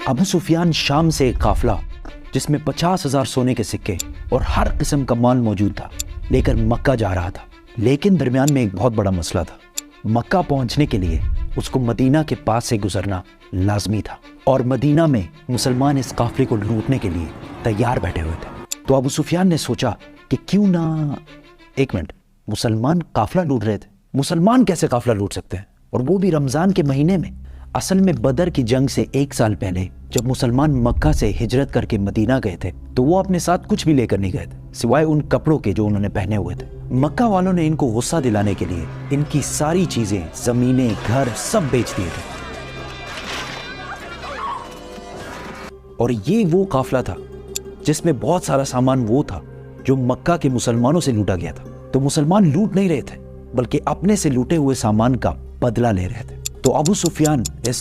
ابو سفیان شام سے ایک قافلہ جس میں 50,000 سونے کے سکے اور ہر قسم کا مال موجود تھا لے کر مکہ جا رہا تھا، لیکن درمیان میں ایک بہت بڑا مسئلہ تھا۔ مکہ پہنچنے کے لیے اس کو مدینہ کے پاس سے گزرنا لازمی تھا، اور مدینہ میں مسلمان اس قافلے کو لوٹنے کے لیے تیار بیٹھے ہوئے تھے۔ تو ابو سفیان نے سوچا کہ کیوں نہ ایک منٹ، مسلمان قافلہ لوٹ رہے تھے، مسلمان کیسے قافلہ لوٹ سکتے ہیں، اور وہ بھی رمضان کے مہینے میں؟ اصل میں بدر کی جنگ سے 1 سال پہلے جب مسلمان مکہ سے ہجرت کر کے مدینہ گئے تھے تو وہ اپنے ساتھ کچھ بھی لے کر نہیں گئے تھے سوائے ان کپڑوں کے جو انہوں نے پہنے ہوئے تھے۔ مکہ والوں نے ان کو غصہ دلانے کے لیے ان کی ساری چیزیں، زمینیں، گھر سب بیچ دیے تھے، اور یہ وہ قافلہ تھا جس میں بہت سارا سامان وہ تھا جو مکہ کے مسلمانوں سے لوٹا گیا تھا۔ تو مسلمان لوٹ نہیں رہے تھے بلکہ اپنے سے لوٹے ہوئے سامان کا بدلہ لے رہے تھے۔ تو ابو سفیان اس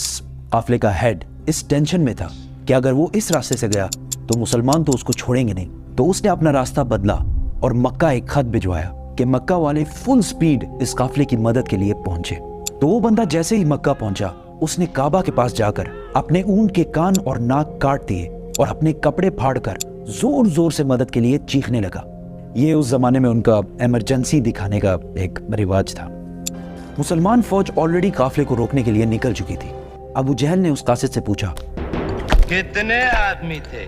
قافلے کا ہیڈ اس ٹینشن میں تھا کہ اگر وہ اس راستے سے گیا تو مسلمان تو اس کو چھوڑیں گے نہیں، تو اس نے اپنا راستہ بدلا اور مکہ ایک خط بھجوایا کہ مکہ والے فل سپیڈ اس قافلے کی مدد کے لیے پہنچے۔ تو وہ بندہ جیسے ہی مکہ پہنچا اس نے کعبہ کے پاس جا کر اپنے اونٹ کے کان اور ناک کاٹ دیے اور اپنے کپڑے پھاڑ کر زور زور سے مدد کے لیے چیخنے لگا۔ یہ اس زمانے میں ان کا ایمرجنسی دکھانے کا ایک رواج تھا۔ مسلمان فوج آلریڈی قافلے کو روکنے کے لیے نکل چکی تھی۔ ابو جہل نے اس قاصد سے پوچھا کتنے آدمی تھے؟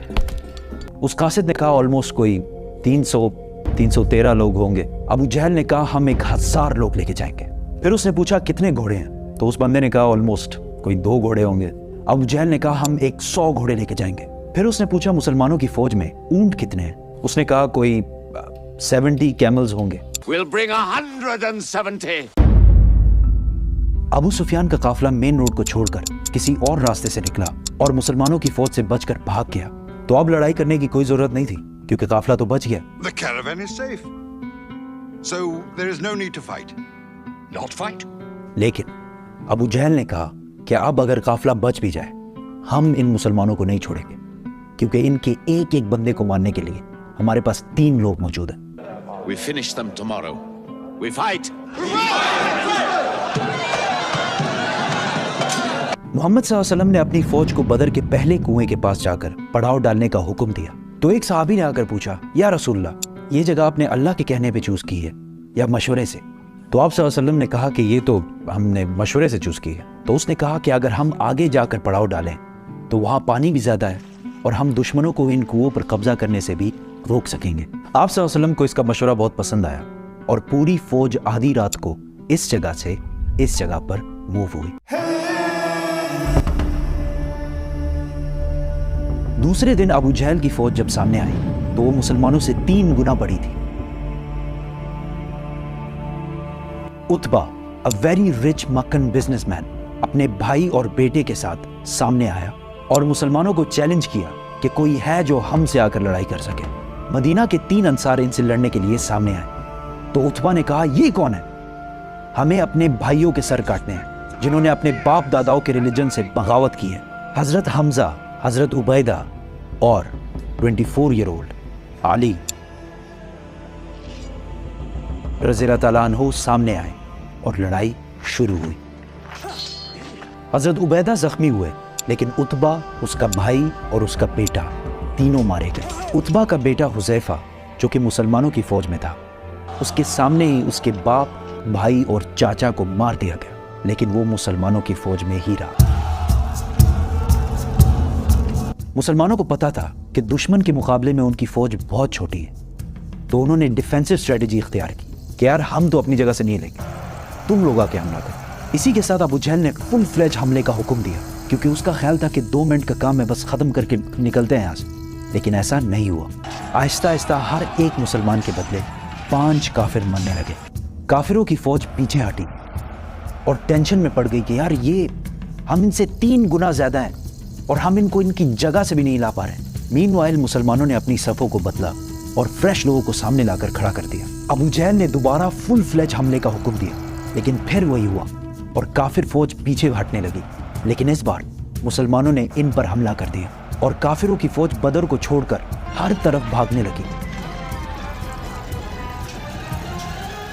اس قاصد نے کہا آلموسٹ کوئی 313 لوگ ہوں گے۔ ابو جہل نے کہا ہم 1000 لوگ لے کے جائیں گے۔ پھر اس نے پوچھا کتنے گھوڑے ہیں؟ تو اس بندے نے کہا آلموسٹ کوئی 2 گھوڑے ہوں گے۔ ابو جہل نے کہا ہم 100 گھوڑے لے کے جائیں گے۔ پھر اس نے پوچھا مسلمانوں کی فوج میں اونٹ کتنے ہیں؟ اس نے کہا کوئی 70 کیملز ہوں گے۔ We'll bring 170. ابو سفیان کا قافلہ مین روڈ کو چھوڑ کر کسی اور راستے سے نکلا اور مسلمانوں کی فوج سے بچ کر بھاگ گیا۔ تو اب لڑائی کرنے کی کوئی ضرورت نہیں تھی کیونکہ قافلہ تو بچ گیا۔ The caravan is safe. So there is no need to fight. Not fight. لیکن ابو جہل نے کہا کہ اب اگر قافلہ بچ بھی جائے ہم ان مسلمانوں کو نہیں چھوڑیں گے، کیونکہ ان کے ایک ایک بندے کو مارنے کے لیے ہمارے پاس 3 لوگ موجود ہیں۔ We finish them tomorrow. We fight. محمد صلی اللہ علیہ وسلم نے اپنی فوج کو بدر کے پہلے کنویں کے پاس جا کر پڑاؤ ڈالنے کا حکم دیا۔ تو ایک صحابی نے آ کر پوچھا یا رسول اللہ، یہ جگہ آپ نے اللہ کے کہنے پہ چوز کی ہے یا مشورے سے؟ تو آپ صلی اللہ علیہ وسلم نے کہا کہ یہ تو ہم نے مشورے سے چوز کی ہے۔ تو اس نے کہا کہ اگر ہم آگے جا کر پڑاؤ ڈالیں تو وہاں پانی بھی زیادہ ہے اور ہم دشمنوں کو ان کنووں پر قبضہ کرنے سے بھی روک سکیں گے۔ آپ صلی اللہ علیہ وسلم کو اس کا مشورہ بہت پسند آیا اور پوری فوج آدھی رات کو اس جگہ سے اس جگہ پر موو ہوئی۔ دوسرے دن ابو جہل کی فوج جب سامنے آئی تو وہ مسلمانوں سے 3 گنا بڑی تھی۔ عتبہ a very rich Meccan businessman اپنے بھائی اور بیٹے کے ساتھ سامنے آیا اور مسلمانوں کو چیلنج کیا کہ کوئی ہے جو ہم سے آ کر لڑائی کر سکے۔ مدینہ کے 3 انصار ان سے لڑنے کے لیے سامنے آئے۔ تو عتبہ نے کہا یہ کون ہے؟ ہمیں اپنے بھائیوں کے سر کاٹنے ہیں جنہوں نے اپنے باپ داداؤں کے ریلیجن سے بغاوت کی ہے۔ حضرت حمزہ، حضرت عبیدہ اور 24 ایئر اولڈ علی رضی اللہ تعالیٰ عنہ سامنے آئے اور لڑائی شروع ہوئی۔ حضرت عبیدہ زخمی ہوئے لیکن عتبہ، اس کا بھائی اور اس کا بیٹا تینوں مارے گئے۔ عتبہ کا بیٹا حذیفہ جو کہ مسلمانوں کی فوج میں تھا، اس کے سامنے ہی اس کے باپ، بھائی اور چاچا کو مار دیا گیا، لیکن وہ مسلمانوں کی فوج میں ہی رہا۔ مسلمانوں کو پتا تھا کہ دشمن کے مقابلے میں ان کی فوج بہت چھوٹی ہے، تو انہوں نے ڈیفینسو اسٹریٹجی اختیار کی کہ یار ہم تو اپنی جگہ سے نہیں لیں گے، تم لوگ آ کے حملہ کرو۔ اسی کے ساتھ ابو جہل نے فل فلیج حملے کا حکم دیا کیونکہ اس کا خیال تھا کہ 2 منٹ کا کام ہے، بس ختم کر کے نکلتے ہیں یہاں سے، لیکن ایسا نہیں ہوا۔ آہستہ آہستہ ہر ایک مسلمان کے بدلے 5 کافر مرنے لگے۔ کافروں کی فوج پیچھے ہٹی اور ٹینشن میں پڑ گئی کہ یار یہ ہم ان سے 3 گنا زیادہ ہیں اور ہم ان کو ان کی جگہ سے بھی نہیں لا پا رہے۔ مین وائل مسلمانوں نے اپنی صفوں کو بدلا اور فریش لوگوں کو سامنے لا کر کھڑا کر دیا۔ ابو جہل نے دوبارہ فل فلیج حملے کا حکم دیا لیکن پھر وہی ہوا اور کافر فوج پیچھے ہٹنے لگی، لیکن اس بار مسلمانوں نے ان پر حملہ کر دیا اور کافروں کی فوج بدر کو چھوڑ کر ہر طرف بھاگنے لگی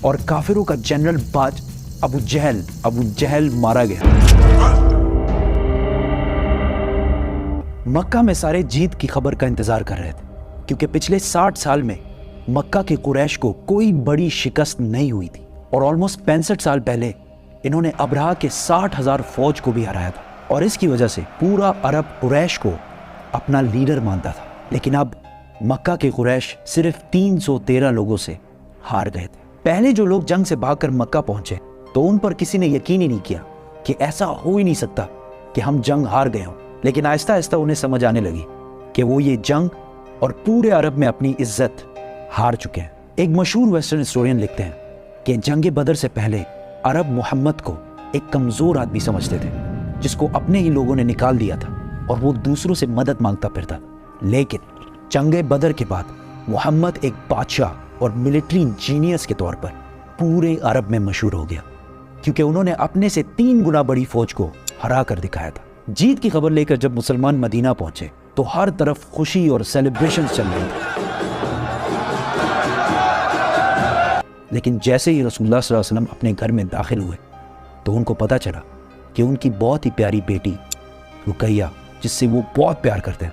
اور کافروں کا جنرل باج ابو جہل مارا گیا۔ مکہ میں سارے جیت کی خبر کا انتظار کر رہے تھے، کیونکہ پچھلے 60 سال میں مکہ کے قریش کو کوئی بڑی شکست نہیں ہوئی تھی، اور آلموسٹ 65 سال پہلے انہوں نے ابرہہ کے 60,000 فوج کو بھی ہرایا تھا، اور اس کی وجہ سے پورا عرب قریش کو اپنا لیڈر مانتا تھا۔ لیکن اب مکہ کے قریش صرف 313 لوگوں سے ہار گئے تھے۔ پہلے جو لوگ جنگ سے بھاگ کر مکہ پہنچے تو ان پر کسی نے یقین ہی نہیں کیا کہ ایسا ہو ہی نہیں سکتا کہ ہم جنگ ہار گئے ہوں، لیکن آہستہ آہستہ انہیں سمجھ آنے لگی کہ وہ یہ جنگ اور پورے عرب میں اپنی عزت ہار چکے ہیں۔ ایک مشہور ویسٹرن ہسٹورین لکھتے ہیں کہ جنگ بدر سے پہلے عرب محمد کو ایک کمزور آدمی سمجھتے تھے، جس کو اپنے ہی لوگوں نے نکال دیا تھا اور وہ دوسروں سے مدد مانگتا پھرتا تھا۔ لیکن جنگ بدر کے بعد محمد ایک بادشاہ اور ملٹری جینیس کے طور پر پورے عرب میں مشہور ہو گیا، کیونکہ انہوں نے اپنے سے 3 گنا بڑی فوج کو ہرا کر دکھایا تھا۔ جیت کی خبر لے کر جب مسلمان مدینہ پہنچے تو ہر طرف خوشی اور سیلیبریشن چل رہی تھی، لیکن جیسے ہی رسول اللہ صلی اللہ علیہ وسلم اپنے گھر میں داخل ہوئے تو ان کو پتہ چلا کہ ان کی بہت ہی پیاری بیٹی رقیہ، جس سے وہ بہت پیار کرتے ہیں،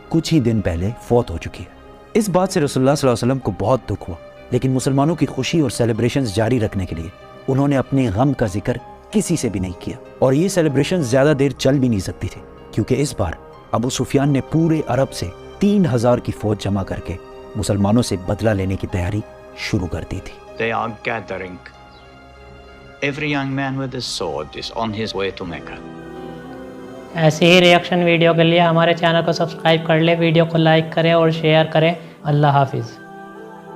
کچھ ہی دن پہلے فوت ہو چکی ہے۔ اس بات سے رسول اللہ صلی اللہ علیہ وسلم کو بہت دکھ ہوا، لیکن مسلمانوں کی خوشی اور سیلیبریشنز جاری رکھنے کے لیے انہوں نے اپنے غم کا ذکر کسی سے بھی نہیں کیا، اور یہ سیلیبریشن زیادہ دیر چل بھی نہیں سکتی تھی، کیونکہ اس بار ابو سفیان نے پورے عرب سے 3000 کی فوج جمع کر کے مسلمانوں سے بدلہ لینے کی تیاری شروع کر دی تھی۔ They are gathering. Every young man with a sword is on his way to Mecca. ایسے ہی ریئیکشن ویڈیو کے لیے ہمارے چینل کو سبسکرائب کر لیں، ویڈیو کو لائک کریں اور شیئر کریں۔ اللہ حافظ۔